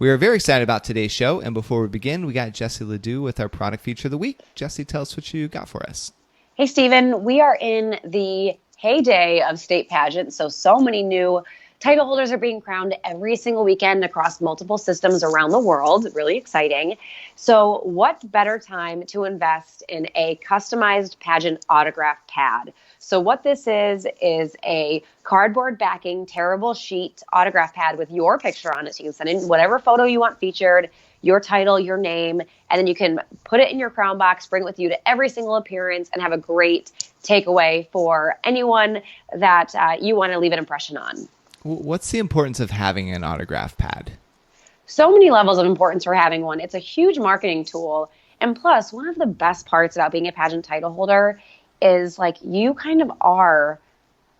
We are very excited about today's show, and before we begin, we got Jessie Ledoux with our product feature of the week. Jessie, tell us what you got for us. Hey, Stephen, we are in the heyday of state pageants, so many new title holders are being crowned every single weekend across multiple systems around the world. Really exciting. So what better time to invest in a customized pageant autograph pad? So what this is a cardboard backing, tearable sheet autograph pad with your picture on it. So you can send in whatever photo you want featured, your title, your name, and then you can put it in your crown box, bring it with you to every single appearance, and have a great takeaway for anyone that you want to leave an impression on. What's the importance of having an autograph pad? So many levels of importance for having one. It's a huge marketing tool. And plus, one of the best parts about being a pageant title holder is like you kind of are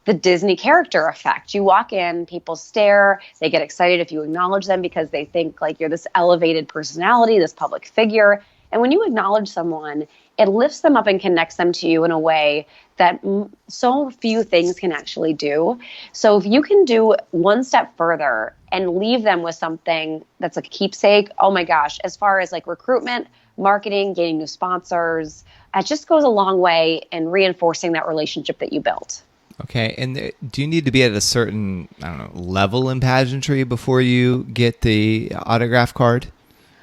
the Disney character effect. You walk in, people stare, they get excited if you acknowledge them because they think like you're this elevated personality, this public figure. And when you acknowledge someone, it lifts them up and connects them to you in a way that so few things can actually do. So if you can do one step further and leave them with something that's a keepsake, oh my gosh, as far as like recruitment, marketing, gaining new sponsors, it just goes a long way in reinforcing that relationship that you built. Okay, and do you need to be at a certain, level in pageantry before you get the autograph card?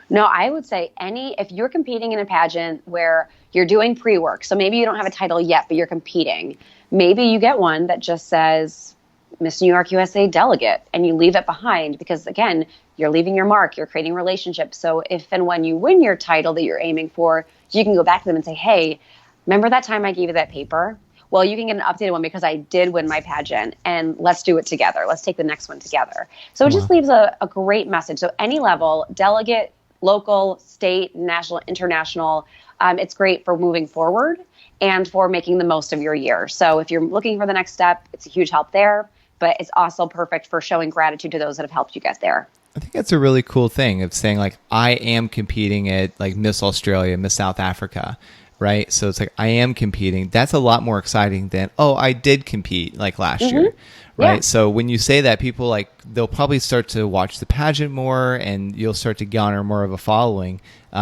No, I would say if you're competing in a pageant where you're doing pre-work, so maybe you don't have a title yet, but you're competing, maybe you get one that just says Miss New York USA delegate and you leave it behind because, again, you're leaving your mark, you're creating relationships. So if and when you win your title that you're aiming for, you can go back to them and say, hey, remember that time I gave you that paper? Well, you can get an updated one because I did win my pageant, and let's do it together. Let's take the next one together. So it just leaves a great message. So any level, delegate, local, state, national, international, it's great for moving forward and for making the most of your year. So if you're looking for the next step, it's a huge help there, but it's also perfect for showing gratitude to those that have helped you get there. I think that's a really cool thing of saying like, I am competing at like Miss Australia, Miss South Africa, right? So it's like, I am competing. That's a lot more exciting than, I did compete like last year. Right. Yeah. So when you say that, people they'll probably start to watch the pageant more and you'll start to garner more of a following,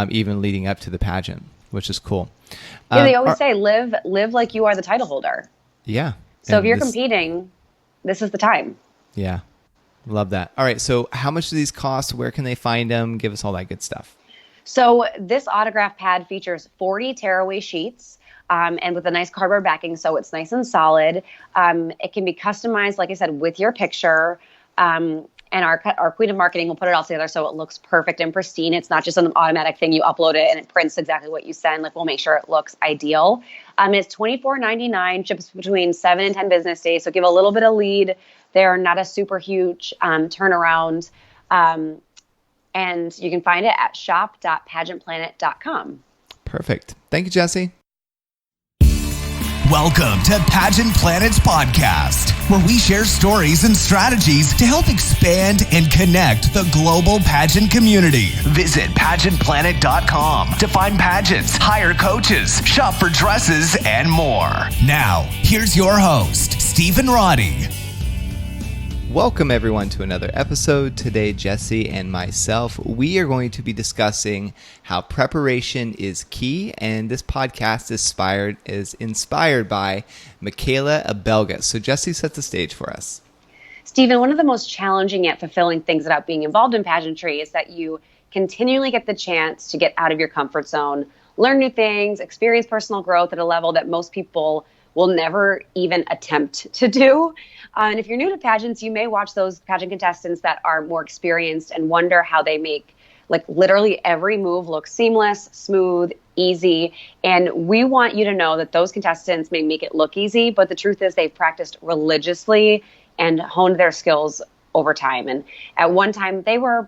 even leading up to the pageant, which is cool. Yeah, they always say live like you are the title holder. Yeah. So if you're competing, this is the time. Yeah. Love that. All right. So how much do these cost? Where can they find them? Give us all that good stuff. So this autograph pad features 40 tearaway sheets. And with a nice cardboard backing, so it's nice and solid. It can be customized, like I said, with your picture. And our queen of marketing will put it all together so it looks perfect and pristine. It's not just an automatic thing. You upload it and it prints exactly what you send. Like, we'll make sure it looks ideal. It's $24.99, ships between 7 and 10 business days. So give a little bit of lead. They're not a super huge turnaround. And you can find it at shop.pageantplanet.com. Perfect. Thank you, Jessie. Welcome to Pageant Planet's podcast, where we share stories and strategies to help expand and connect the global pageant community. Visit pageantplanet.com to find pageants, hire coaches, shop for dresses, and more. Now, here's your host, Stephen Roddy. Welcome everyone to another episode. Today, Jessie and myself, we are going to be discussing how preparation is key, and this podcast is inspired by Michaela Abelgas. So Jessie, set the stage for us. Stephen, one of the most challenging yet fulfilling things about being involved in pageantry is that you continually get the chance to get out of your comfort zone, learn new things, experience personal growth at a level that most people will never even attempt to do. And if you're new to pageants, you may watch those pageant contestants that are more experienced and wonder how they make like literally every move look seamless, smooth, easy. And we want you to know that those contestants may make it look easy, but the truth is they've practiced religiously and honed their skills over time. And at one time they were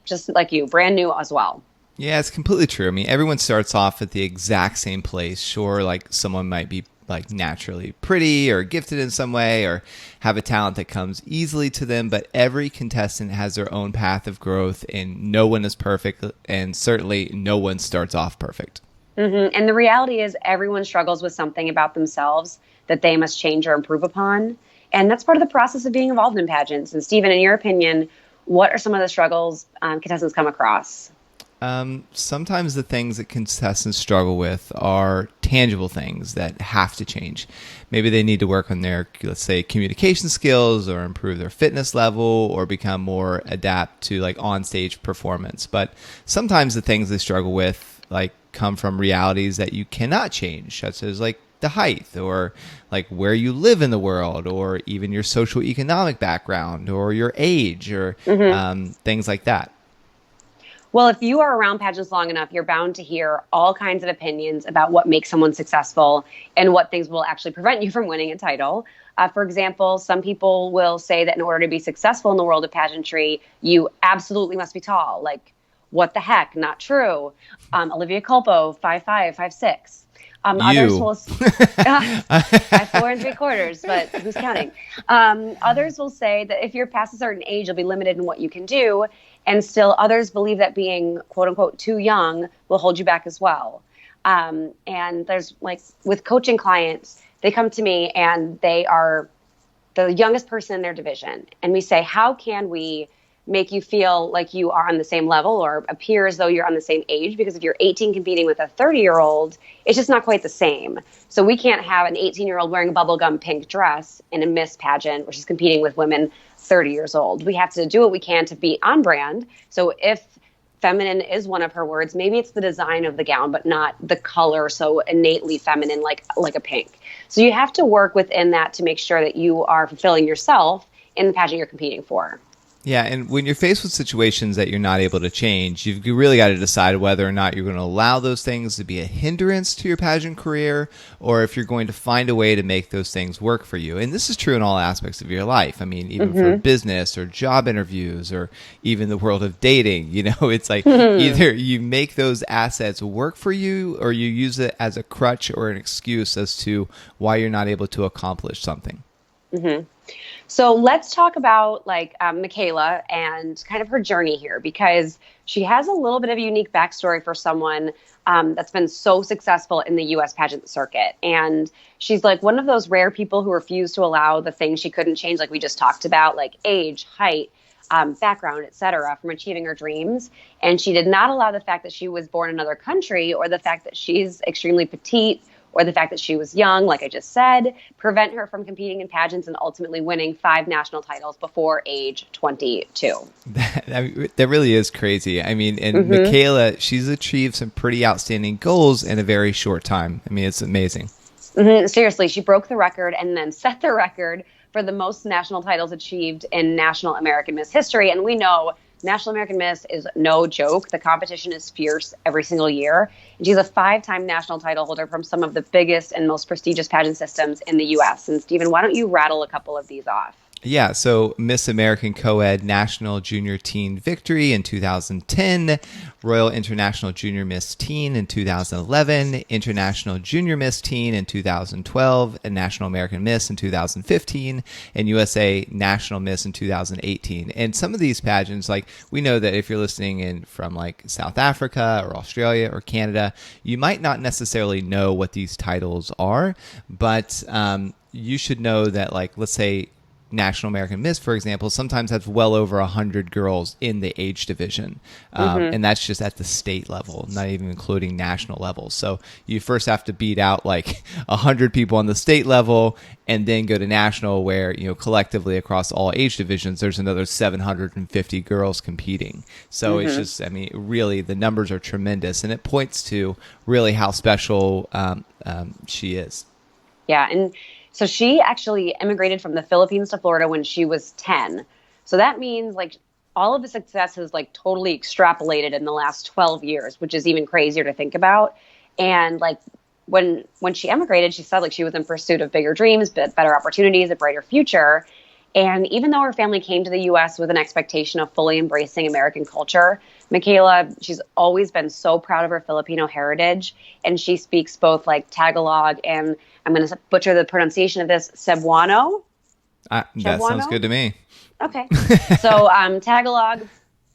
just like you, brand new as well. Yeah, it's completely true. I mean, everyone starts off at the exact same place. Sure, like someone might be like naturally pretty or gifted in some way or have a talent that comes easily to them, but every contestant has their own path of growth and no one is perfect, and certainly no one starts off perfect. Mm-hmm. And the reality is everyone struggles with something about themselves that they must change or improve upon. And that's part of the process of being involved in pageants. And Stephen, in your opinion, What are some of the struggles contestants come across? Sometimes the things that contestants struggle with are tangible things that have to change. Maybe they need to work on their, let's say, communication skills or improve their fitness level or become more adapt to like on-stage performance. But sometimes the things they struggle with like come from realities that you cannot change, such as like the height or like where you live in the world or even your social economic background or your age or things like that. Well, if you are around pageants long enough, you're bound to hear all kinds of opinions about what makes someone successful and what things will actually prevent you from winning a title. For example, some people will say that in order to be successful in the world of pageantry, you absolutely must be tall. Like, what the heck? Not true. Olivia Culpo, 5'5", 5'6". Others will 5'4" and 3/4", but who's counting? Others will say that if you're past a certain age, you'll be limited in what you can do. And still others believe that being, quote unquote, too young will hold you back as well. And there's like with coaching clients, they come to me and they are the youngest person in their division. And we say, how can we make you feel like you are on the same level or appear as though you're on the same age? Because if you're 18 competing with a 30-year-old, it's just not quite the same. So we can't have an 18-year-old wearing a bubblegum pink dress in a Miss pageant, which is competing with women 30 years old. We have to do what we can to be on brand. So if feminine is one of her words, maybe it's the design of the gown, but not the color so innately feminine like a pink. So you have to work within that to make sure that you are fulfilling yourself in the pageant you're competing for. Yeah, and when you're faced with situations that you're not able to change, you've really got to decide whether or not you're going to allow those things to be a hindrance to your pageant career, or if you're going to find a way to make those things work for you. And this is true in all aspects of your life. I mean, even for business or job interviews or even the world of dating, you know, it's like either you make those assets work for you or you use it as a crutch or an excuse as to why you're not able to accomplish something. So let's talk about like Michaela and kind of her journey here, because she has a little bit of a unique backstory for someone that's been so successful in the U.S. pageant circuit. And she's like one of those rare people who refused to allow the things she couldn't change, like we just talked about, like age, height, background, et cetera, from achieving her dreams. And she did not allow the fact that she was born in another country or the fact that she's extremely petite or the fact that she was young, like I just said, prevent her from competing in pageants and ultimately winning 5 national titles before age 22. That really is crazy. I mean, and Michaela, she's achieved some pretty outstanding goals in a very short time. I mean, it's amazing. Seriously, she broke the record and then set the record for the most national titles achieved in National American Miss history. And we know National American Miss is no joke. The competition is fierce every single year. And she's a 5-time national title holder from some of the biggest and most prestigious pageant systems in the U.S. And Stephen, why don't you rattle a couple of these off? Yeah, so Miss American Co-Ed National Junior Teen Victory in 2010, Royal International Junior Miss Teen in 2011, International Junior Miss Teen in 2012, and National American Miss in 2015, and USA National Miss in 2018. And some of these pageants, like we know that if you're listening in from like South Africa or Australia or Canada, you might not necessarily know what these titles are, but you should know that, like, let's say National American Miss, for example, sometimes has well over 100 girls in the age division. And that's just at the state level, not even including national levels. So you first have to beat out like 100 people on the state level and then go to national where, you know, collectively across all age divisions, there's another 750 girls competing. So it's just, I mean, really the numbers are tremendous, and it points to really how special she is. Yeah. And so she actually immigrated from the Philippines to Florida when she was 10. So that means like all of the success has like totally extrapolated in the last 12 years, which is even crazier to think about. And like when she emigrated, she said like she was in pursuit of bigger dreams, better opportunities, a brighter future. And even though her family came to the U.S. with an expectation of fully embracing American culture, Michaela, she's always been so proud of her Filipino heritage. And she speaks both like Tagalog and, I'm going to butcher the pronunciation of this, Cebuano. That sounds good to me. Okay. So Tagalog,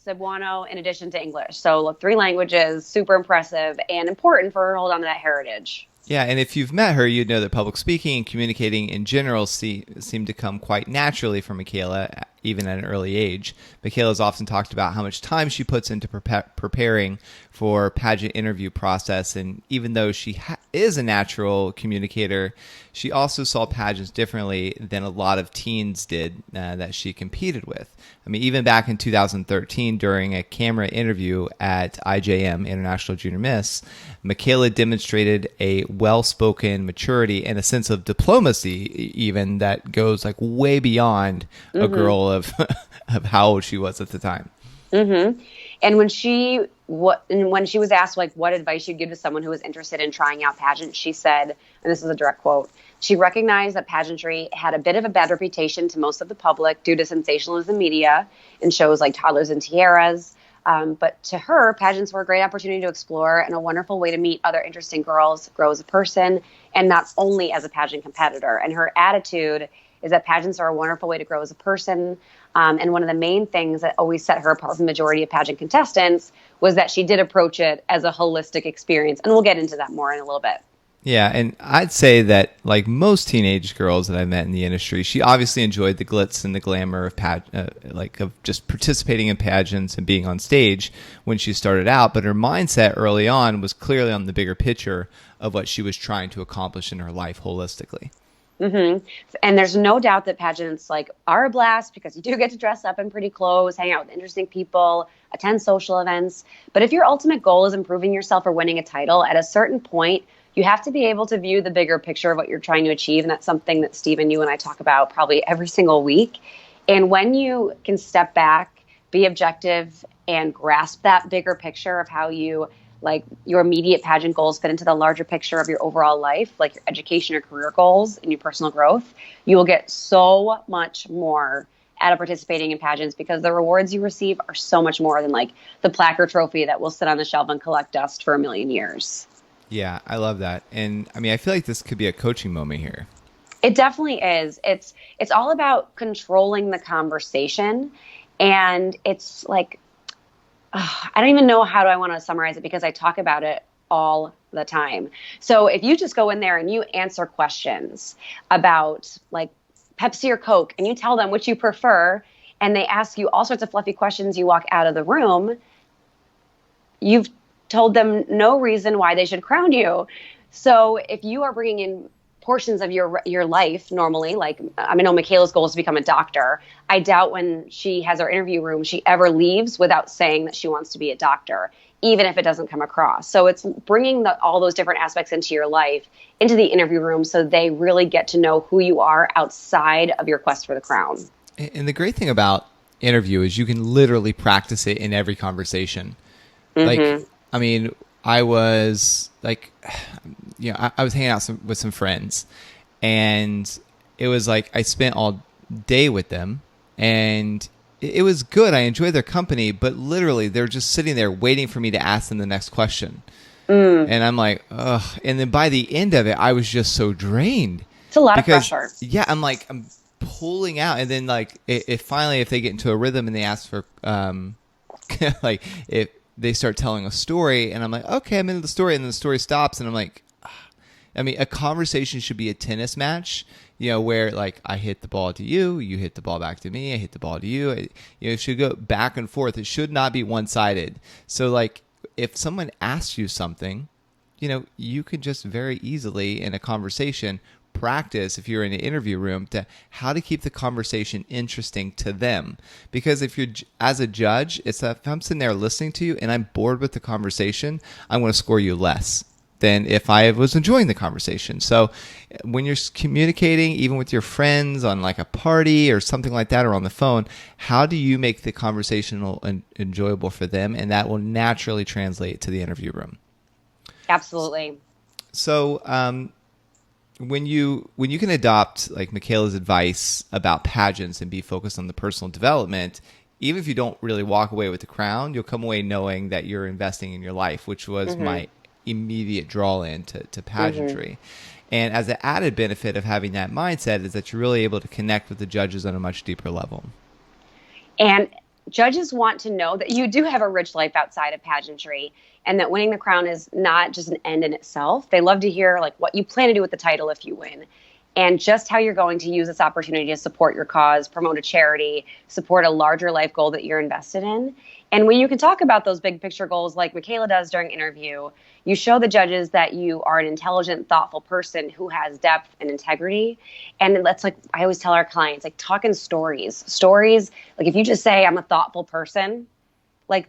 Cebuano, in addition to English. So 3 languages, super impressive and important for her to hold on to that heritage. Yeah, and if you've met her, you'd know that public speaking and communicating in general seem to come quite naturally for Michaela, even at an early age. Michaela's often talked about how much time she puts into preparing for pageant interview process. And even though she is a natural communicator, she also saw pageants differently than a lot of teens did that she competed with. I mean, even back in 2013, during a camera interview at IJM, International Junior Miss, Michaela demonstrated a well-spoken maturity and a sense of diplomacy, even that goes like way beyond a girl of of how old she was at the time. Mm-hmm. And when she was asked like what advice she'd give to someone who was interested in trying out pageants, she said, and this is a direct quote, she recognized that pageantry had a bit of a bad reputation to most of the public due to sensationalism media in shows like Toddlers and Tiaras. But to her, pageants were a great opportunity to explore and a wonderful way to meet other interesting girls, grow as a person, and not only as a pageant competitor. And her attitude is that pageants are a wonderful way to grow as a person. And one of the main things that always set her apart from the majority of pageant contestants was that she did approach it as a holistic experience. And we'll get into that more in a little bit. Yeah, and I'd say that like most teenage girls that I met in the industry, she obviously enjoyed the glitz and the glamour of of just participating in pageants and being on stage when she started out. But her mindset early on was clearly on the bigger picture of what she was trying to accomplish in her life holistically. Mm-hmm. And there's no doubt that pageants like are a blast because you do get to dress up in pretty clothes, hang out with interesting people, attend social events. But if your ultimate goal is improving yourself or winning a title, at a certain point, you have to be able to view the bigger picture of what you're trying to achieve. And that's something that Stephen, you and I talk about probably every single week. And when you can step back, be objective, and grasp that bigger picture of how you like your immediate pageant goals fit into the larger picture of your overall life, like your education or career goals and your personal growth, you will get so much more out of participating in pageants because the rewards you receive are so much more than like the plaque or trophy that will sit on the shelf and collect dust for a million years. Yeah, I love that. And I mean, I feel like this could be a coaching moment here. It definitely is. It's all about controlling the conversation. And it's like, I don't even know how do I want to summarize it because I talk about it all the time. So if you just go in there and you answer questions about like Pepsi or Coke and you tell them which you prefer and they ask you all sorts of fluffy questions, you walk out of the room, you've told them no reason why they should crown you. So if you are bringing in portions of your life normally, like I know Michaela's goal is to become a doctor. I doubt when she has her interview room, she ever leaves without saying that she wants to be a doctor, even if it doesn't come across. So it's bringing all those different aspects into your life, into the interview room, so they really get to know who you are outside of your quest for the crown. And the great thing about interview is you can literally practice it in every conversation. Mm-hmm. Like, I mean, I was like, I was hanging out with some friends, and it was like I spent all day with them, and it was good. I enjoyed their company, but literally they're just sitting there waiting for me to ask them the next question. And I'm like, ugh. And then by the end of it, I was just so drained. It's a lot of pressure. Yeah, I'm pulling out, and then like if finally if they get into a rhythm and they ask for like if they start telling a story, and I'm like, okay, I'm into the story, and then the story stops, and I'm like, I mean, a conversation should be a tennis match, where like I hit the ball to you, you hit the ball back to me, I hit the ball to you. It should go back and forth. It should not be one-sided. So like if someone asks you something, you can just very easily in a conversation practice if you're in an interview room to how to keep the conversation interesting to them. Because if you're as a judge, it's that if I'm sitting there listening to you and I'm bored with the conversation, I'm going to score you less than if I was enjoying the conversation. So when you're communicating, even with your friends on like a party or something like that, or on the phone, how do you make the conversational and enjoyable for them? And that will naturally translate to the interview room. Absolutely. So, when you can adopt like Michaela's advice about pageants and be focused on the personal development, even if you don't really walk away with the crown, you'll come away knowing that you're investing in your life, which was my immediate draw in to pageantry. And as an added benefit of having that mindset is that you're really able to connect with the judges on a much deeper level. And judges want to know that you do have a rich life outside of pageantry, and that winning the crown is not just an end in itself. They love to hear like what you plan to do with the title if you win. and just how you're going to use this opportunity to support your cause, promote a charity, support a larger life goal that you're invested in. And when you can talk about those big picture goals like Michaela does during interview, you show the judges that you are an intelligent, thoughtful person who has depth and integrity. And that's like, I always tell our clients, like, talk in stories. Stories, like if you just say, I'm a thoughtful person, like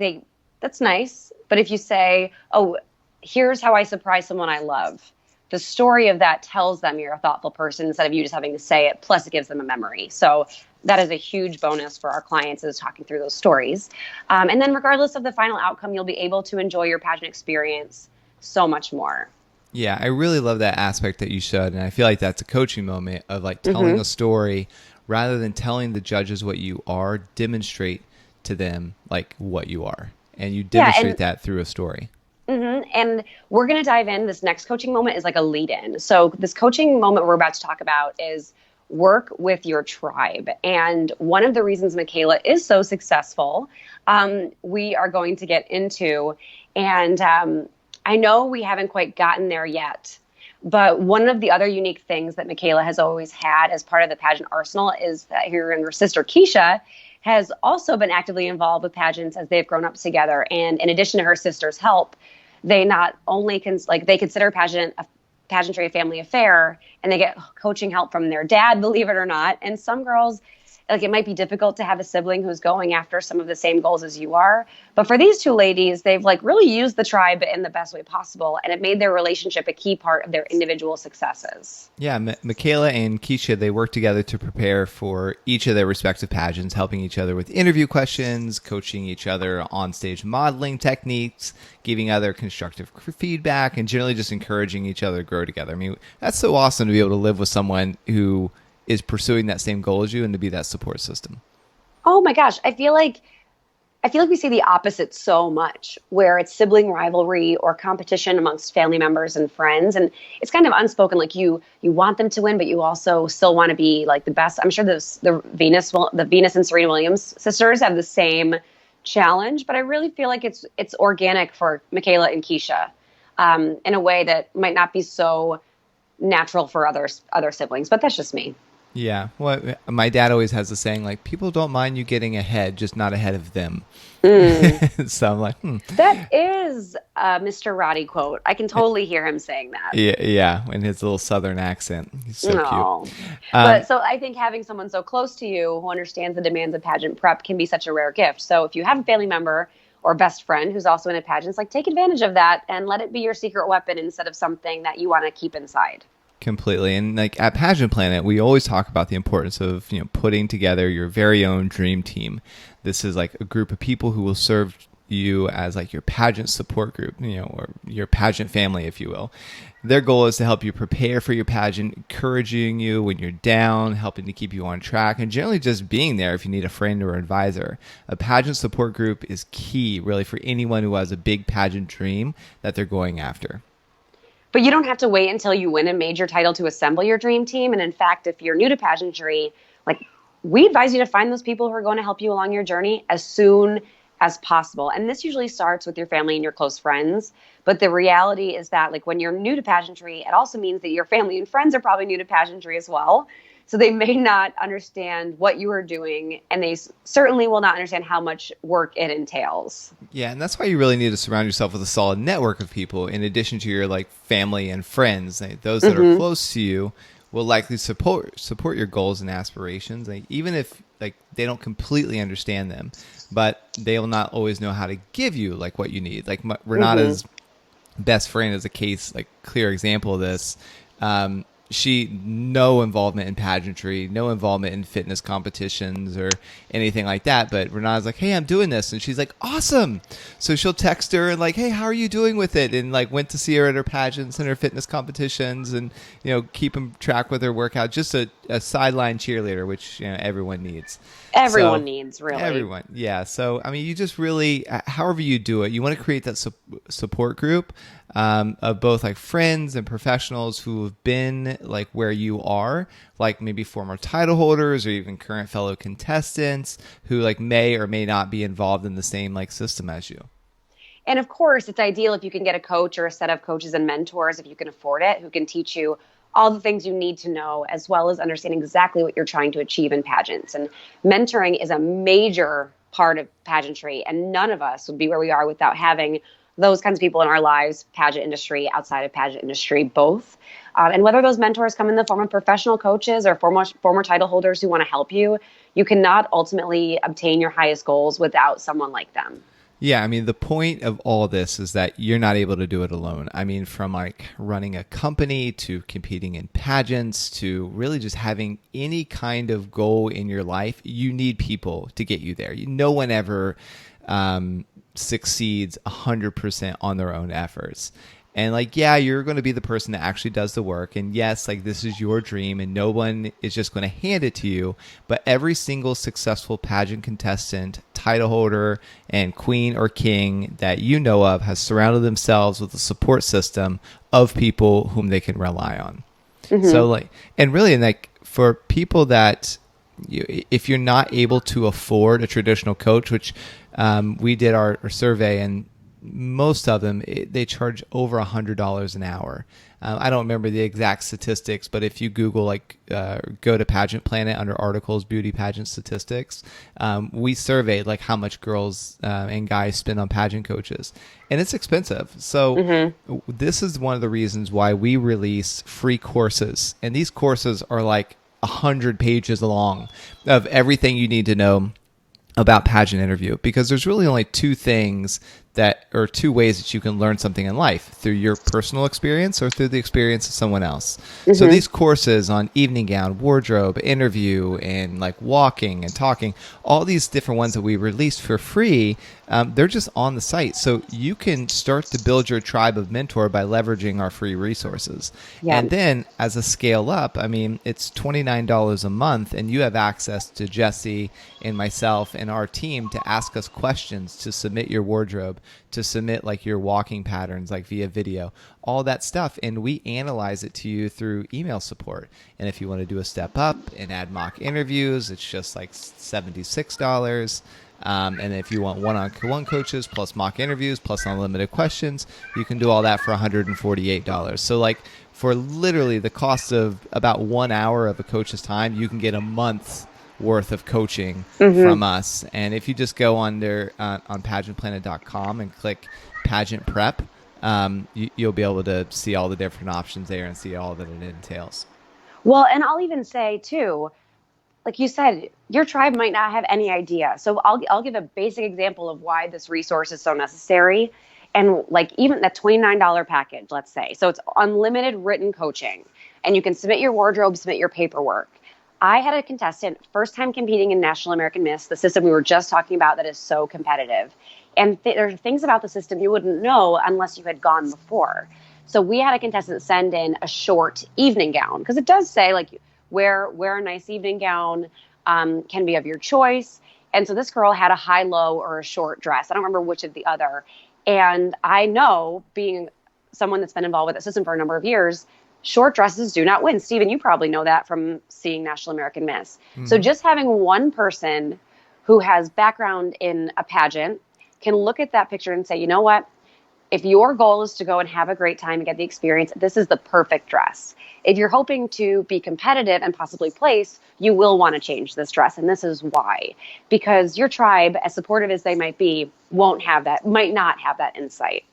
that's nice. But if you say, oh, here's how I surprise someone I love, the story of that tells them you're a thoughtful person instead of you just having to say it. Plus, it gives them a memory. So that is a huge bonus for our clients, is talking through those stories. And then regardless of the final outcome, you'll be able to enjoy your pageant experience so much more. Yeah, I really love that aspect that you showed. And I feel like that's a coaching moment of like telling a story rather than telling the judges what you are. Demonstrate to them like what you are. And you demonstrate that through a story. And we're going to dive in. This next coaching moment is like a lead in. So this coaching moment we're about to talk about is work with your tribe. And one of the reasons Michaela is so successful, we are going to get into. And I know we haven't quite gotten there yet, but one of the other unique things that Michaela has always had as part of the pageant arsenal is that her and her sister Keisha has also been actively involved with pageants as they've grown up together. And in addition to her sister's help, they not only they consider pageantry a family affair, and they get coaching help from their dad, believe it or not. And some girls, like, it might be difficult to have a sibling who's going after some of the same goals as you are. But for these two ladies, they've like really used the tribe in the best way possible. And it made their relationship a key part of their individual successes. Yeah, Michaela and Keisha, they work together to prepare for each of their respective pageants, helping each other with interview questions, coaching each other on stage modeling techniques, giving other constructive feedback, and generally just encouraging each other to grow together. I mean, that's so awesome to be able to live with someone who is pursuing that same goal as you and to be that support system. Oh my gosh. I feel like we see the opposite so much, where it's sibling rivalry or competition amongst family members and friends. And it's kind of unspoken, like you want them to win, but you also still want to be like the best. I'm sure the Venus and Serena Williams sisters have the same challenge, but I really feel like it's organic for Michaela and Keisha in a way that might not be so natural for other siblings, but that's just me. Yeah. Well, my dad always has the saying, like, people don't mind you getting ahead, just not ahead of them. So I'm like, That is a Mr. Roddy quote. I can totally hear him saying that. Yeah, in his little southern accent. He's so cute. But so I think having someone so close to you who understands the demands of pageant prep can be such a rare gift. So if you have a family member or best friend who's also in a pageant, like, take advantage of that and let it be your secret weapon instead of something that you want to keep inside. Completely. And like at Pageant Planet, we always talk about the importance of, putting together your very own dream team. This is like a group of people who will serve you as like your pageant support group, or your pageant family, if you will. Their goal is to help you prepare for your pageant, encouraging you when you're down, helping to keep you on track, and generally just being there if you need a friend or advisor. A pageant support group is key, really, for anyone who has a big pageant dream that they're going after. But you don't have to wait until you win a major title to assemble your dream team. And in fact, if you're new to pageantry, like, we advise you to find those people who are going to help you along your journey as soon as possible. And this usually starts with your family and your close friends. But the reality is that, like, when you're new to pageantry, it also means that your family and friends are probably new to pageantry as well. So they may not understand what you are doing, and they certainly will not understand how much work it entails. Yeah, and that's why you really need to surround yourself with a solid network of people in addition to your like family and friends. Those that are close to you will likely support your goals and aspirations, even if like they don't completely understand them, but they will not always know how to give you like what you need. Like Renata's best friend is a clear example of this. She no involvement in pageantry, no involvement in fitness competitions or anything like that. But Renata's like, hey, I'm doing this. And she's like, awesome. So she'll text her and like, hey, how are you doing with it? And like went to see her at her pageants and her fitness competitions and, keeping track with her workout. Just a sideline cheerleader, which everyone needs. Everyone needs, really. Everyone. Yeah. So, I mean, you just really, however you do it, you want to create that support group of both like friends and professionals who have been like where you are, like maybe former title holders or even current fellow contestants who like may or may not be involved in the same like system as you. And of course, it's ideal if you can get a coach or a set of coaches and mentors, if you can afford it, who can teach you all the things you need to know, as well as understanding exactly what you're trying to achieve in pageants. And mentoring is a major part of pageantry, and none of us would be where we are without having those kinds of people in our lives, pageant industry, outside of pageant industry, both. And whether those mentors come in the form of professional coaches or former title holders who want to help you, you cannot ultimately obtain your highest goals without someone like them. Yeah, I mean, the point of all this is that you're not able to do it alone. I mean, from like running a company to competing in pageants to really just having any kind of goal in your life, you need people to get you there. No one ever succeeds 100% on their own efforts. And like, yeah, you're going to be the person that actually does the work. And yes, like this is your dream and no one is just going to hand it to you. But every single successful pageant contestant, title holder, and queen or king that you know of has surrounded themselves with a support system of people whom they can rely on. Mm-hmm. So like, and really, like for people that, if you're not able to afford a traditional coach, which we did our survey, and most of them, they charge over $100 an hour. I don't remember the exact statistics, but if you Google, like, go to Pageant Planet under articles, beauty pageant statistics, we surveyed like how much girls and guys spend on pageant coaches, and it's expensive. So this is one of the reasons why we release free courses, and these courses are like 100 pages long of everything you need to know about pageant interview, because there's really only two ways that you can learn something in life: through your personal experience or through the experience of someone else. Mm-hmm. So these courses on evening gown, wardrobe, interview, and like walking and talking, all these different ones that we released for free, they're just on the site. So you can start to build your tribe of mentor by leveraging our free resources. Yeah. And then as a scale up, I mean, it's $29 a month, and you have access to Jesse and myself and our team to ask us questions, to submit your wardrobe, to submit like your walking patterns, like via video, all that stuff. And we analyze it to you through email support. And if you want to do a step up and add mock interviews, it's just like $76. And if you want one-on-one coaches plus mock interviews plus unlimited questions, you can do all that for $148. So like for literally the cost of about 1 hour of a coach's time, you can get a month's worth of coaching from us. And if you just go on there on pageantplanet.com and click pageant prep, you'll be able to see all the different options there and see all that it entails. Well, and I'll even say too, like you said, your tribe might not have any idea. So I'll give a basic example of why this resource is so necessary. And like even that $29 package, let's say, so it's unlimited written coaching, and you can submit your wardrobe, submit your paperwork. I had a contestant, first time competing in National American Miss, the system we were just talking about that is so competitive. And there are things about the system you wouldn't know unless you had gone before. So we had a contestant send in a short evening gown, because it does say like wear a nice evening gown, can be of your choice. And so this girl had a high-low or a short dress. I don't remember which of the other. And I know, being someone that's been involved with the system for a number of years, short dresses do not win. Steven, you probably know that from seeing National American Miss. Mm-hmm. So just having one person who has background in a pageant can look at that picture and say, you know what? If your goal is to go and have a great time and get the experience, this is the perfect dress. If you're hoping to be competitive and possibly place, you will want to change this dress. And this is why. Because your tribe, as supportive as they might be, might not have that insight.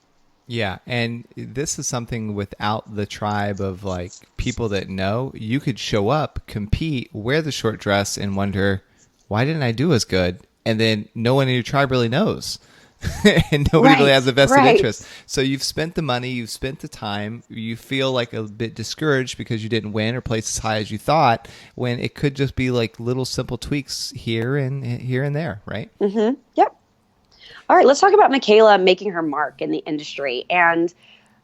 Yeah, and this is something without the tribe of like people that know. You could show up, compete, wear the short dress, and wonder, why didn't I do as good? And then no one in your tribe really knows. And nobody really has a vested interest. So you've spent the money, you've spent the time, you feel like a bit discouraged because you didn't win or place as high as you thought, when it could just be like little simple tweaks here and there, right? Mm-hmm. Yep. All right, let's talk about Michaela making her mark in the industry and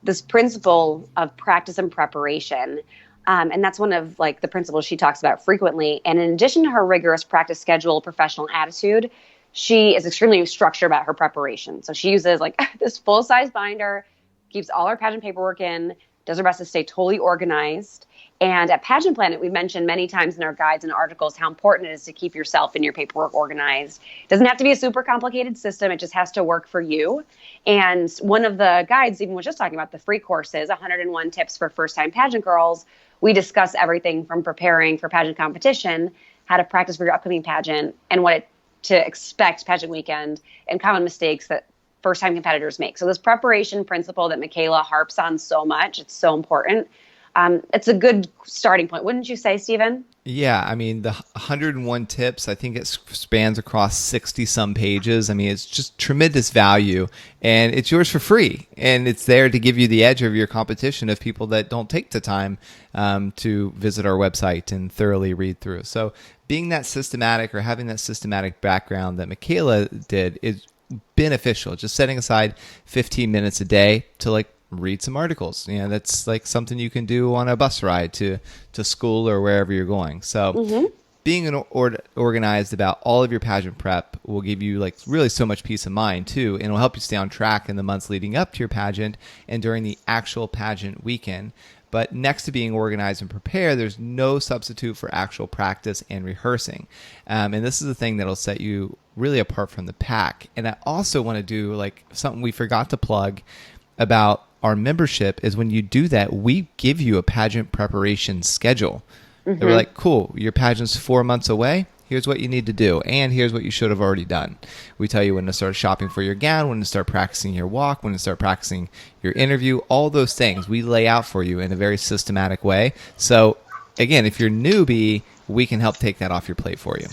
this principle of practice and preparation. And that's one of like the principles she talks about frequently. And in addition to her rigorous practice schedule, professional attitude, she is extremely structured about her preparation. So she uses like this full-size binder, keeps all her pageant paperwork in, does her best to stay totally organized. And at Pageant Planet, we've mentioned many times in our guides and articles how important it is to keep yourself and your paperwork organized. It doesn't have to be a super complicated system. It just has to work for you. And one of the guides even was just talking about the free courses, 101 tips for first-time pageant girls. we discuss everything from preparing for pageant competition, how to practice for your upcoming pageant, and to expect pageant weekend, and common mistakes that first-time competitors make. So this preparation principle that Michaela harps on so much, it's so important. It's a good starting point. Wouldn't you say, Stephen? Yeah, I mean, the 101 tips, I think it spans across 60 some pages. I mean, it's just tremendous value, and it's yours for free. And it's there to give you the edge over your competition of people that don't take the time to visit our website and thoroughly read through. So being that systematic, or having that systematic background that Michaela did, is beneficial. Just setting aside 15 minutes a day to like read some articles. You know, that's like something you can do on a bus ride to school or wherever you're going. So being organized about all of your pageant prep will give you like really so much peace of mind too, and will help you stay on track in the months leading up to your pageant and during the actual pageant weekend. But next to being organized and prepared, there's no substitute for actual practice and rehearsing. And this is the thing that'll set you really apart from the pack. And I also want to do like something we forgot to plug about our membership is when you do that, we give you a pageant preparation schedule. We're like, cool, your pageant's 4 months away. Here's what you need to do, and here's what you should have already done. We tell you when to start shopping for your gown, when to start practicing your walk, when to start practicing your interview, all those things we lay out for you in a very systematic way. So again, if you're newbie, we can help take that off your plate for you.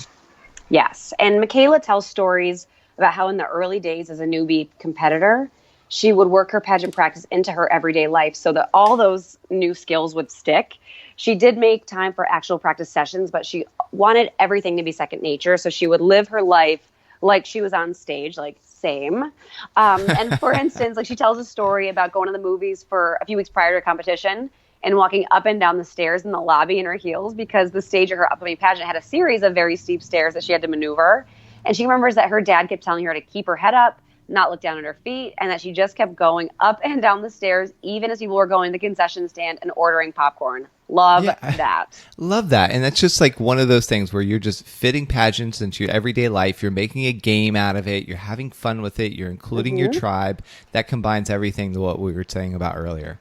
Yes. And Michaela tells stories about how in the early days as a newbie competitor, she would work her pageant practice into her everyday life so that all those new skills would stick. She did make time for actual practice sessions, but she wanted everything to be second nature. So she would live her life like she was on stage, like same. And for instance, like she tells a story about going to the movies for a few weeks prior to a competition and walking up and down the stairs in the lobby in her heels because the stage of her upcoming pageant had a series of very steep stairs that she had to maneuver. And she remembers that her dad kept telling her to keep her head up, not look down at her feet, and that she just kept going up and down the stairs, even as people were going to the concession stand and ordering popcorn. Love that. Love that. And that's just like one of those things where you're just fitting pageants into your everyday life. You're making a game out of it. You're having fun with it. You're including your tribe. That combines everything to what we were saying about earlier.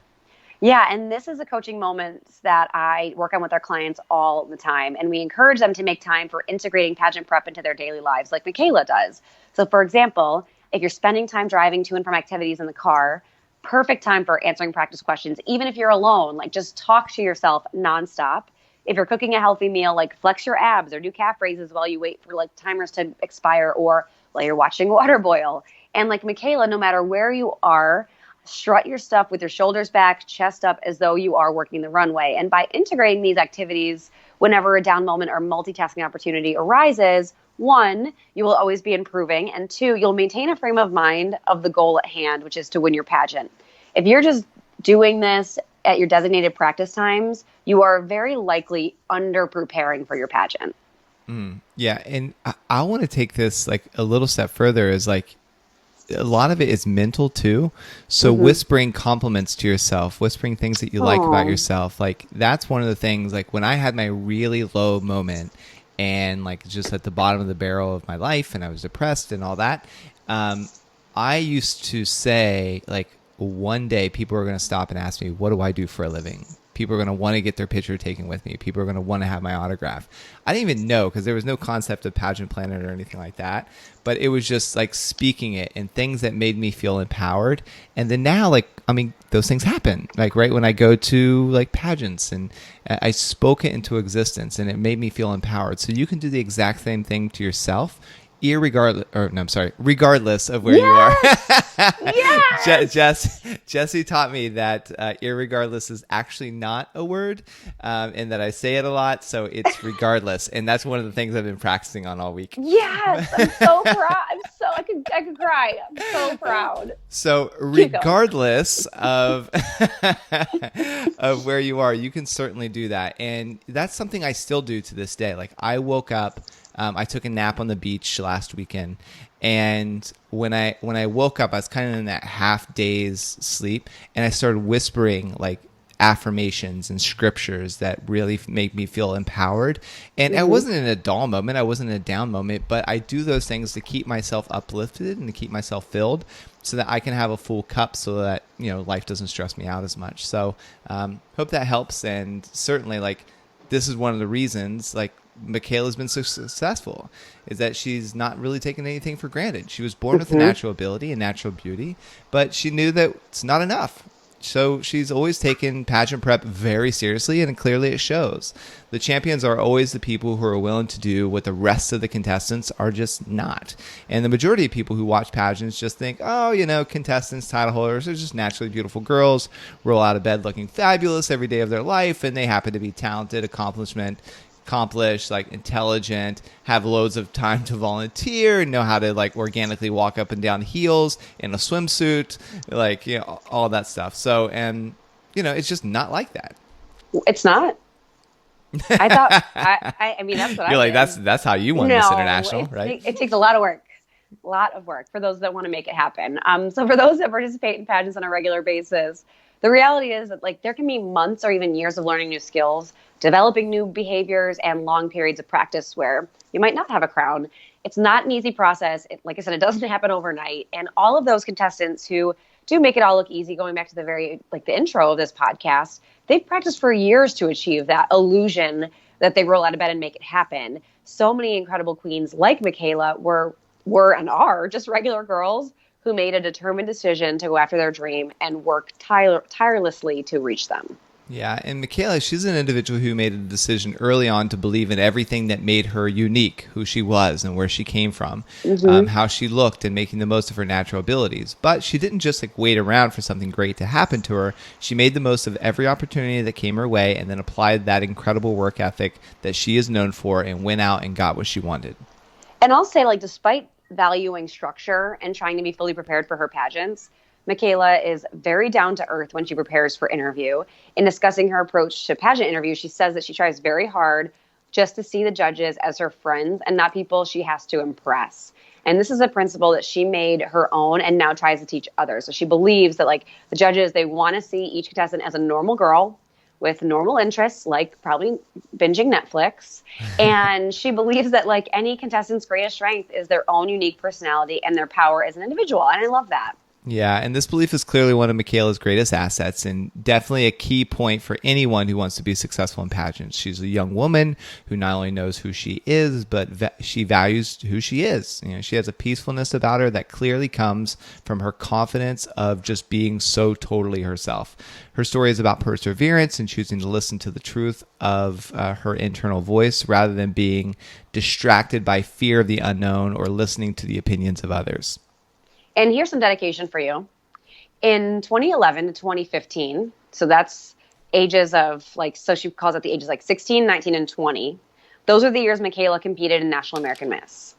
Yeah, and this is a coaching moment that I work on with our clients all the time. And we encourage them to make time for integrating pageant prep into their daily lives like Michaela does. So for example, if you're spending time driving to and from activities in the car, perfect time for answering practice questions. Even if you're alone, like just talk to yourself nonstop. If you're cooking a healthy meal, like flex your abs or do calf raises while you wait for like timers to expire or while you're watching water boil. And like Michaela, no matter where you are, strut your stuff with your shoulders back, chest up as though you are working the runway. And by integrating these activities whenever a down moment or multitasking opportunity arises, one, you will always be improving, and two, you'll maintain a frame of mind of the goal at hand, which is to win your pageant. If you're just doing this at your designated practice times, you are very likely under preparing for your pageant. Yeah, and I want to take this like a little step further. Is like a lot of it is mental too. So whispering compliments to yourself, whispering things that you like about yourself, like that's one of the things. Like when I had my really low moment, and like just at the bottom of the barrel of my life, and I was depressed and all that, I used to say like one day people are going to stop and ask me, what do I do for a living? People are going to want to get their picture taken with me. People are going to want to have my autograph. I didn't even know because there was no concept of Pageant Planet or anything like that. But it was just like speaking it and things that made me feel empowered. And then now, like, I mean, those things happen. Like right when I go to like pageants and I spoke it into existence and it made me feel empowered. So you can do the exact same thing to yourself. Regardless of where you are. Yes! Jesse taught me that irregardless is actually not a word, and that I say it a lot, so it's regardless, and that's one of the things I've been practicing on all week. Yes, I'm so proud. I could cry. I'm so proud. So regardless of of where you are, you can certainly do that, and that's something I still do to this day. Like I woke up. I took a nap on the beach last weekend, and when I woke up, I was kind of in that half day's sleep, and I started whispering like affirmations and scriptures that really make me feel empowered. And I wasn't in a dull moment, I wasn't in a down moment, but I do those things to keep myself uplifted and to keep myself filled. so that I can have a full cup so that, life doesn't stress me out as much. So hope that helps. And certainly, like, this is one of the reasons, like, Michaela's been so successful, is that she's not really taken anything for granted. She was born with a natural ability and natural beauty, but she knew that it's not enough. So she's always taken pageant prep very seriously, and clearly it shows. The champions are always the people who are willing to do what the rest of the contestants are just not. And the majority of people who watch pageants just think, contestants, title holders are just naturally beautiful girls, roll out of bed looking fabulous every day of their life, and they happen to be talented, accomplished, like intelligent, have loads of time to volunteer, know how to like organically walk up and down heels in a swimsuit, like, all that stuff. So, and it's just not like that. It's not. I thought, I mean, that's what you're like, that's how you won Miss International, right? It takes a lot of work for those that want to make it happen. So for those that participate in pageants on a regular basis, the reality is that, like, there can be months or even years of learning new skills, developing new behaviors, and long periods of practice where you might not have a crown. It's not an easy process. Like I said, it doesn't happen overnight. And all of those contestants who do make it all look easy, going back to the intro of this podcast, they've practiced for years to achieve that illusion that they roll out of bed and make it happen. So many incredible queens like Michaela were and are just regular girls who made a determined decision to go after their dream and work tirelessly to reach them. Yeah, and Michaela, she's an individual who made a decision early on to believe in everything that made her unique, who she was and where she came from, how she looked, and making the most of her natural abilities. But she didn't just wait around for something great to happen to her. She made the most of every opportunity that came her way and then applied that incredible work ethic that she is known for and went out and got what she wanted. And I'll say, despite valuing structure and trying to be fully prepared for her pageants, Michaela is very down to earth when she prepares for interview. In discussing her approach to pageant interviews, she says that she tries very hard just to see the judges as her friends and not people she has to impress. And this is a principle that she made her own and now tries to teach others. So she believes that, the judges, they want to see each contestant as a normal girl with normal interests, like probably binging Netflix. And she believes that, any contestant's greatest strength is their own unique personality and their power as an individual. And I love that. Yeah, and this belief is clearly one of Michaela's greatest assets and definitely a key point for anyone who wants to be successful in pageants. She's a young woman who not only knows who she is, but she values who she is. She has a peacefulness about her that clearly comes from her confidence of just being so totally herself. Her story is about perseverance and choosing to listen to the truth of her internal voice rather than being distracted by fear of the unknown or listening to the opinions of others. And here's some dedication for you. In 2011 to 2015, so that's ages of, so she calls it the ages 16, 19, and 20. Those are the years Michaela competed in National American Miss.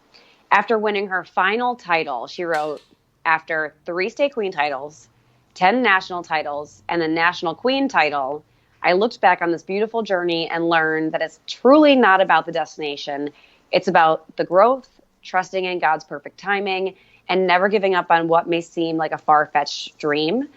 After winning her final title, she wrote, after 3 state queen titles, 10 national titles, and the national queen title, I looked back on this beautiful journey and learned that it's truly not about the destination. It's about the growth, trusting in God's perfect timing, and never giving up on what may seem like a far-fetched dream.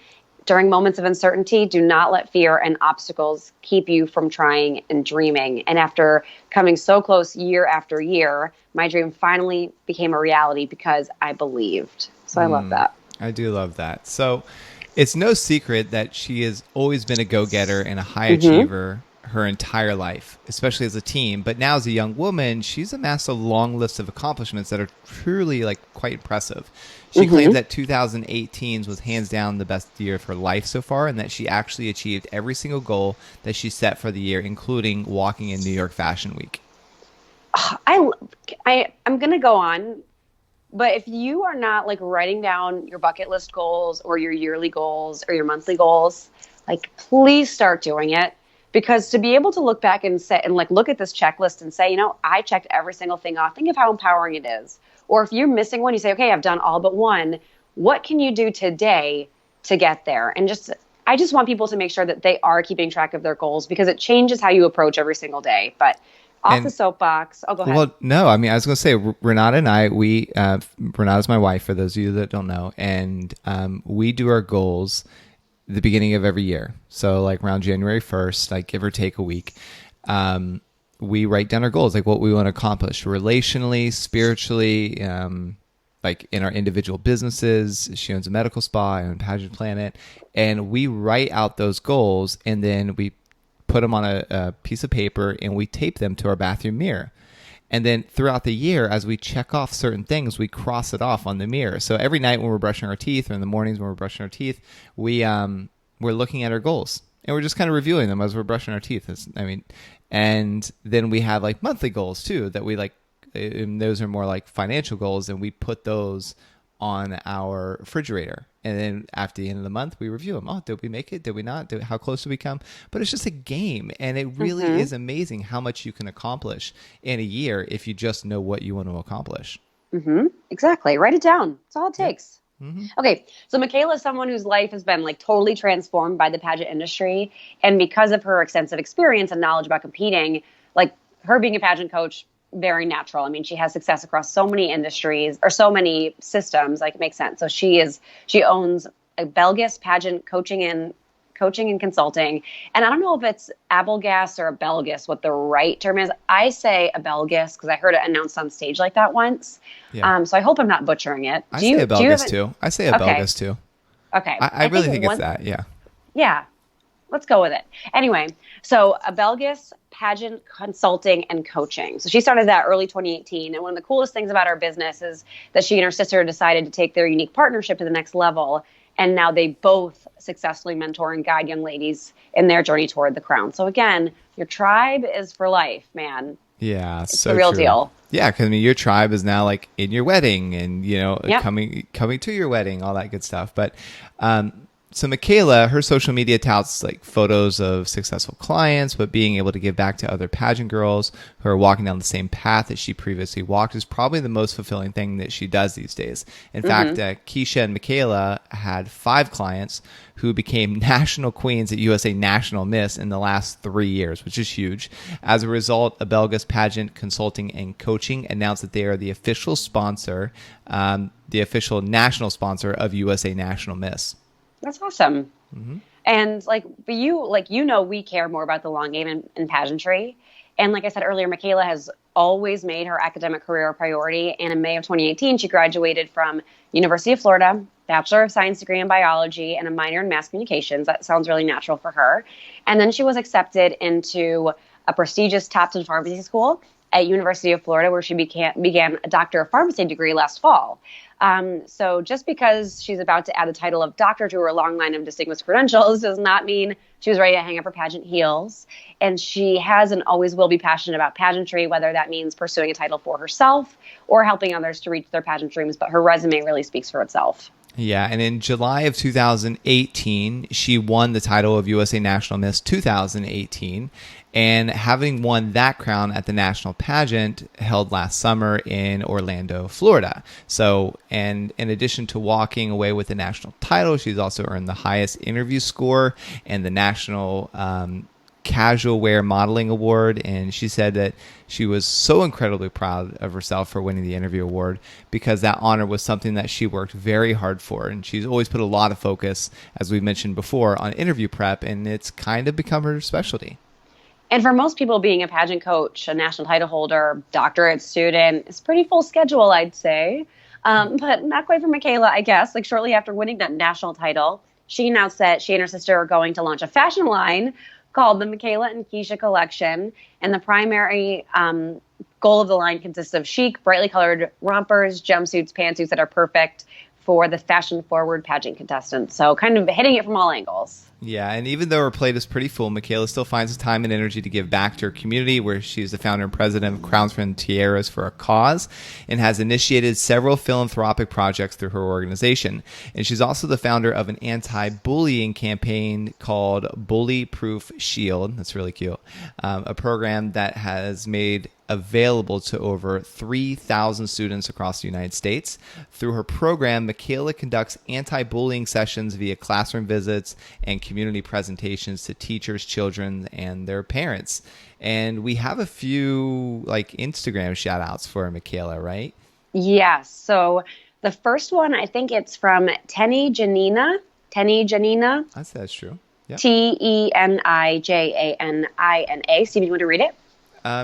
During moments of uncertainty, do not let fear and obstacles keep you from trying and dreaming. And after coming so close year after year, my dream finally became a reality because I believed. So I love that. I do love that. So it's no secret that she has always been a go-getter and a high achiever her entire life, especially as a teen. But now as a young woman, she's amassed a long list of accomplishments that are truly quite impressive. She claimed that 2018 was hands down the best year of her life so far, and that she actually achieved every single goal that she set for the year, including walking in New York Fashion Week. I'm going to go on, but if you are not writing down your bucket list goals or your yearly goals or your monthly goals, please start doing it. Because to be able to look back and say, and look at this checklist and say, I checked every single thing off. Think of how empowering it is. Or if you're missing one, you say, okay, I've done all but one. What can you do today to get there? And I just want people to make sure that they are keeping track of their goals because it changes how you approach every single day. But off the soapbox. Oh, go ahead. Well, no, I mean, I was going to say, Renata and I, Renata's my wife, for those of you that don't know, and we do our goals the beginning of every year. So around January 1st, give or take a week, we write down our goals, what we want to accomplish relationally, spiritually, like in our individual businesses. She owns a medical spa, I own Pageant Planet, and we write out those goals and then we put them on a piece of paper and we tape them to our bathroom mirror. And then throughout the year, as we check off certain things, we cross it off on the mirror. So every night when we're brushing our teeth, or in the mornings when we're brushing our teeth, we're looking at our goals and we're just kind of reviewing them as we're brushing our teeth. And then we have like monthly goals too that we like, and those are more like financial goals, and we put those on our refrigerator. And then after the end of the month, we review them. Oh, did we make it? Did we not? How close did we come? But it's just a game. And it really is amazing how much you can accomplish in a year if you just know what you want to accomplish. Exactly. Write it down. That's all it takes. Okay. So Michaela is someone whose life has been like totally transformed by the pageant industry. And because of her extensive experience and knowledge about competing, like her being a pageant coach, very natural. I mean, she has success across so many industries or so many systems. Like, it makes sense. So she owns Abelgas Pageant coaching and consulting. And I don't know if it's Abelgas or Abelgas, what the right term is. I say Abelgas because I heard it announced on stage like that once. Yeah. So I hope I'm not butchering it. I say Abelgas too. I say Abelgas too. Okay. I really think it's that. Yeah. Yeah. Let's go with it. Anyway, so Abelgas Pageant Consulting and Coaching. So she started that early 2018. And one of the coolest things about her business is that she and her sister decided to take their unique partnership to the next level. And now they both successfully mentor and guide young ladies in their journey toward the crown. So again, your tribe is for life, man. Yeah, it's the real deal. Yeah, because I mean, your tribe is now like in your wedding and, coming to your wedding, all that good stuff. But so Michaela, her social media touts like photos of successful clients, but being able to give back to other pageant girls who are walking down the same path that she previously walked is probably the most fulfilling thing that she does these days. In fact, Keisha and Michaela had 5 clients who became national queens at USA National Miss in the last 3 years, which is huge. As a result, Abelgas Pageant Consulting and Coaching announced that they are the official sponsor, the official national sponsor of USA National Miss. That's awesome. And we care more about the long game in pageantry. And like I said earlier, Michaela has always made her academic career a priority. And in May of 2018, she graduated from University of Florida, Bachelor of Science degree in biology and a minor in mass communications. That sounds really natural for her. And then she was accepted into a prestigious top 10 pharmacy school at University of Florida, where she began a Doctor of Pharmacy degree last fall. So just because she's about to add the title of doctor to her long line of distinguished credentials does not mean she was ready to hang up her pageant heels. And she has and always will be passionate about pageantry, whether that means pursuing a title for herself or helping others to reach their pageant dreams. But her resume really speaks for itself. Yeah, and in July of 2018, she won the title of USA National Miss 2018. And having won that crown at the national pageant held last summer in Orlando, Florida. So, and in addition to walking away with the national title, she's also earned the highest interview score and the National Casual Wear Modeling Award. And she said that she was so incredibly proud of herself for winning the interview award because that honor was something that she worked very hard for. And she's always put a lot of focus, as we mentioned before, on interview prep, and it's kind of become her specialty. And for most people, being a pageant coach, a national title holder, doctorate student, is pretty full schedule, I'd say. But not quite for Michaela, I guess. Like shortly after winning that national title, she announced that she and her sister are going to launch a fashion line called the Michaela and Keisha Collection. And the primary goal of the line consists of chic, brightly colored rompers, jumpsuits, pantsuits that are perfect for the fashion-forward pageant contestants. So kind of hitting it from all angles. Yeah, and even though her plate is pretty full, Michaela still finds the time and energy to give back to her community, where she's the founder and president of Crowns and Tiaras for a Cause, and has initiated several philanthropic projects through her organization. And she's also the founder of an anti-bullying campaign called Bully Proof Shield. That's really cute. A program that has made available to over 3,000 students across the United States. Through her program, Michaela conducts anti-bullying sessions via classroom visits and community presentations to teachers, children, and their parents. And we have a few like Instagram shout outs for Michaela, right? Yes. So the first one, I think it's from Tenny Janina. That's true. Yep. Tenijana. Steve, you want to read it?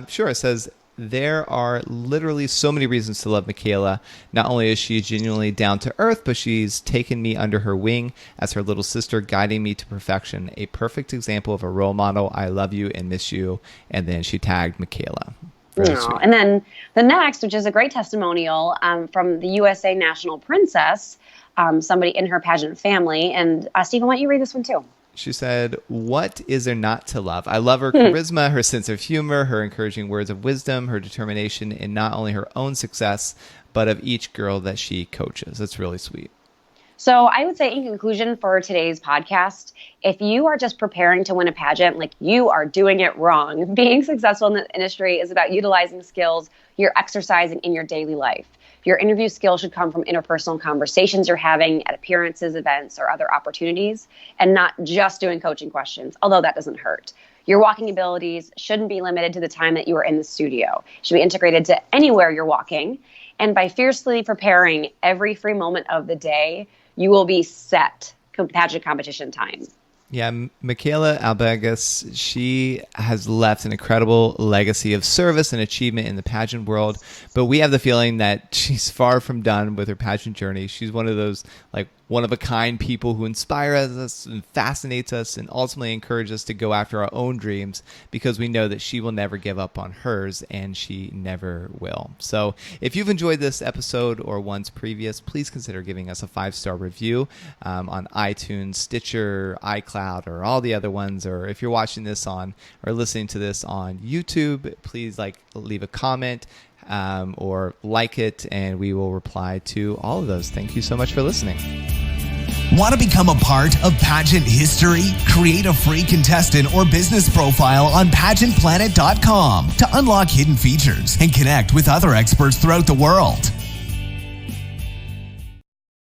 Sure. It says, there are literally so many reasons to love Michaela. Not only is she genuinely down to earth, but she's taken me under her wing as her little sister, guiding me to perfection. A perfect example of a role model. I love you and miss you. And then she tagged Michaela. And then the next, which is a great testimonial from the USA National Princess, somebody in her pageant family. And Stephen, why don't you read this one too? She said, "What is there not to love? I love her charisma, her sense of humor, her encouraging words of wisdom, her determination in not only her own success, but of each girl that she coaches." That's really sweet. So I would say in conclusion for today's podcast, if you are just preparing to win a pageant, like you are doing it wrong. Being successful in the industry is about utilizing skills you're exercising in your daily life. Your interview skills should come from interpersonal conversations you're having at appearances, events, or other opportunities, and not just doing coaching questions, although that doesn't hurt. Your walking abilities shouldn't be limited to the time that you are in the studio. It should be integrated to anywhere you're walking. And by fiercely preparing every free moment of the day, you will be set pageant competition time. Yeah, Michaela Abelgas, she has left an incredible legacy of service and achievement in the pageant world, but we have the feeling that she's far from done with her pageant journey. She's one of those like one-of-a-kind people who inspire us and fascinates us and ultimately encourage us to go after our own dreams, because we know that she will never give up on hers, and she never will. So if you've enjoyed this episode or ones previous, please consider giving us a 5-star review on iTunes, Stitcher, iCloud, or all the other ones. Or if you're watching this on or listening to this on YouTube, please leave a comment or like it, and we will reply to all of those. Thank you so much for listening. Want to become a part of pageant history? Create a free contestant or business profile on pageantplanet.com to unlock hidden features and connect with other experts throughout the world.